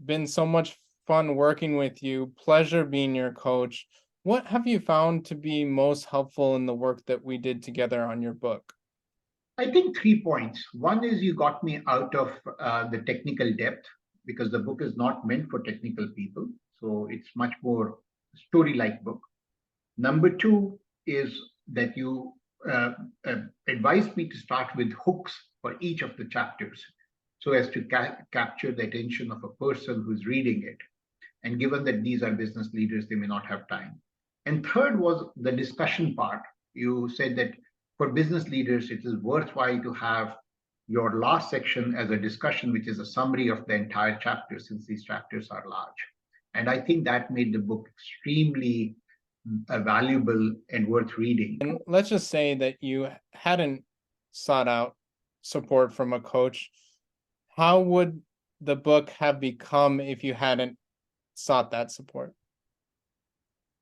been so much fun working with you. Pleasure being your coach. What have you found to be most helpful in the work that we did together on your book? I think 3 points. One is you got me out of the technical depth because the book is not meant for technical people. So it's much more story-like book. Number two is that you uh, advised me to start with hooks for each of the chapters so as to capture the attention of a person who's reading it. And given that these are business leaders, they may not have time. And third was the discussion part. You said that for business leaders, it is worthwhile to have your last section as a discussion, which is a summary of the entire chapter, since these chapters are large. And I think that made the book extremely valuable and worth reading. And let's just say that you hadn't sought out support from a coach. How would the book have become if you hadn't sought that support?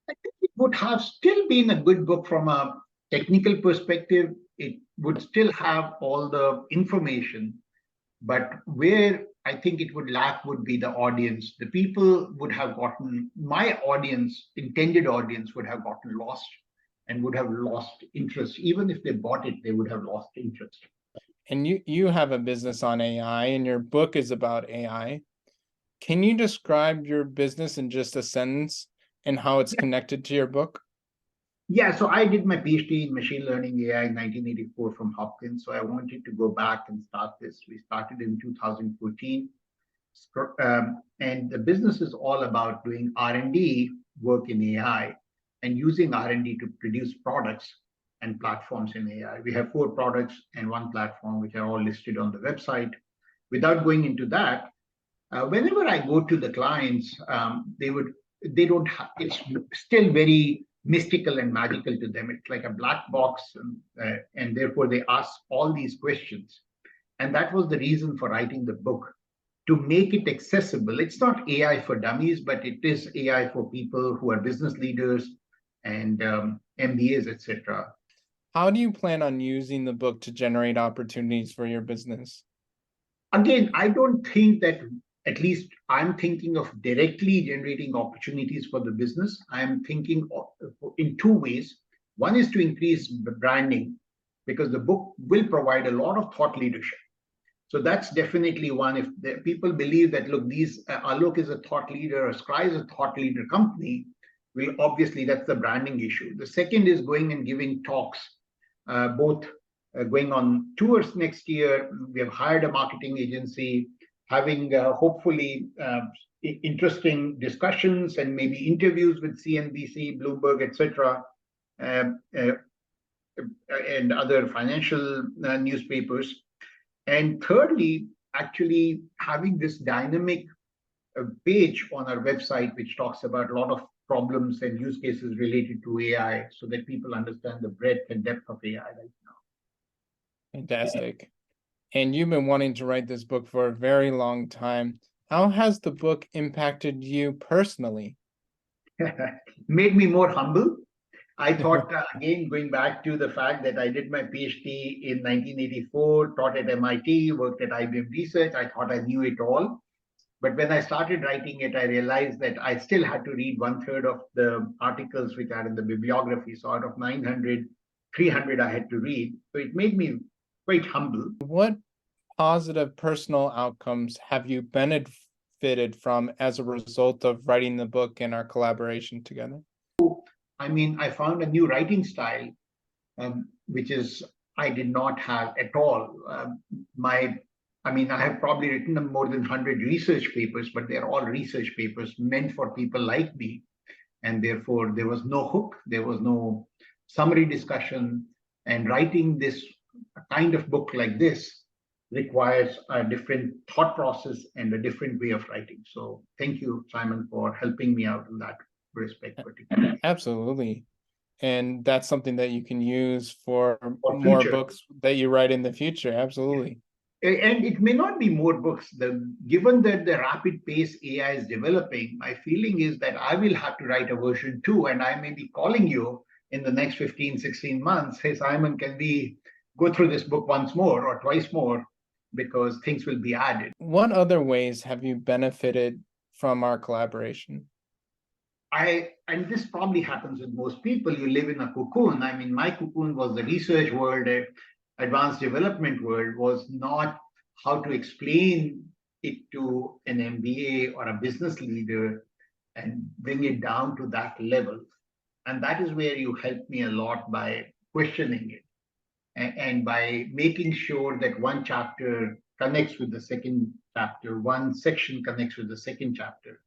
I think it would have still been a good book from a technical perspective. It would still have all the information, but where I think it would lack would be the audience. The people would have gotten, my audience, intended audience, would have gotten lost and would have lost interest. Even if they bought it, they would have lost interest. And you have a business on AI, and your book is about AI. Can you describe your business in just a sentence and how it's connected to your book? Yeah, so I did my PhD in machine learning AI in 1984 from Hopkins. So I wanted to go back and start this. We started in 2014. And the business is all about doing R&D work in AI and using R&D to produce products and platforms in AI. We have 4 products and 1 platform, which are all listed on the website. Without going into that, whenever I go to the clients, they don't have, it's still very mystical and magical to them. It's like a black box, and therefore they ask all these questions. And that was the reason for writing the book, to make it accessible. It's not AI for dummies, but it is AI for people who are business leaders and MBAs, etc. How do you plan on using the book to generate opportunities for your business? Again, I don't think that, at least I'm thinking of directly generating opportunities for the business. I'm thinking in 2 ways. One is to increase branding, because the book will provide a lot of thought leadership. So that's definitely one. If the people believe that, look, these Alok is a thought leader, or Scry is a thought leader company, well, obviously that's the branding issue. The second is going and giving talks, both going on tours next year. We have hired a marketing agency, having hopefully interesting discussions and maybe interviews with CNBC, Bloomberg, etc., and other financial newspapers. And thirdly, actually having this dynamic page on our website, which talks about a lot of problems and use cases related to AI, so that people understand the breadth and depth of AI right now. Fantastic. And you've been wanting to write this book for a very long time. How has the book impacted you personally? Made me more humble. I thought, again, going back to the fact that I did my PhD in 1984, taught at MIT, worked at IBM Research, I thought I knew it all. But when I started writing it, I realized that I still had to read 1/3 of the articles which are in the bibliography. So out of 900, 300 I had to read. So it made me quite humble. What positive personal outcomes have you benefited from as a result of writing the book and our collaboration together? I mean, I found a new writing style, which is I did not have at all. I have probably written more than 100 research papers, but they're all research papers meant for people like me. And therefore, there was no hook, there was no summary discussion. And writing this kind of book like this requires a different thought process and a different way of writing. So thank you, Simon, for helping me out in that respect particularly. Absolutely. And that's something that you can use for more future. books that you write in the future. Absolutely. And it may not be more books. Given that the rapid pace AI is developing, my feeling is that I will have to write a version 2, and I may be calling you in the next 15, 16 months. Hey, Simon, can we go through this book once more or twice more? Because things will be added. What other ways have you benefited from our collaboration? And this probably happens with most people. You live in a cocoon. I mean, my cocoon was the research world, advanced development world, was not how to explain it to an MBA or a business leader and bring it down to that level. And that is where you helped me a lot by questioning it and by making sure that one chapter connects with the second chapter, one section connects with the second chapter.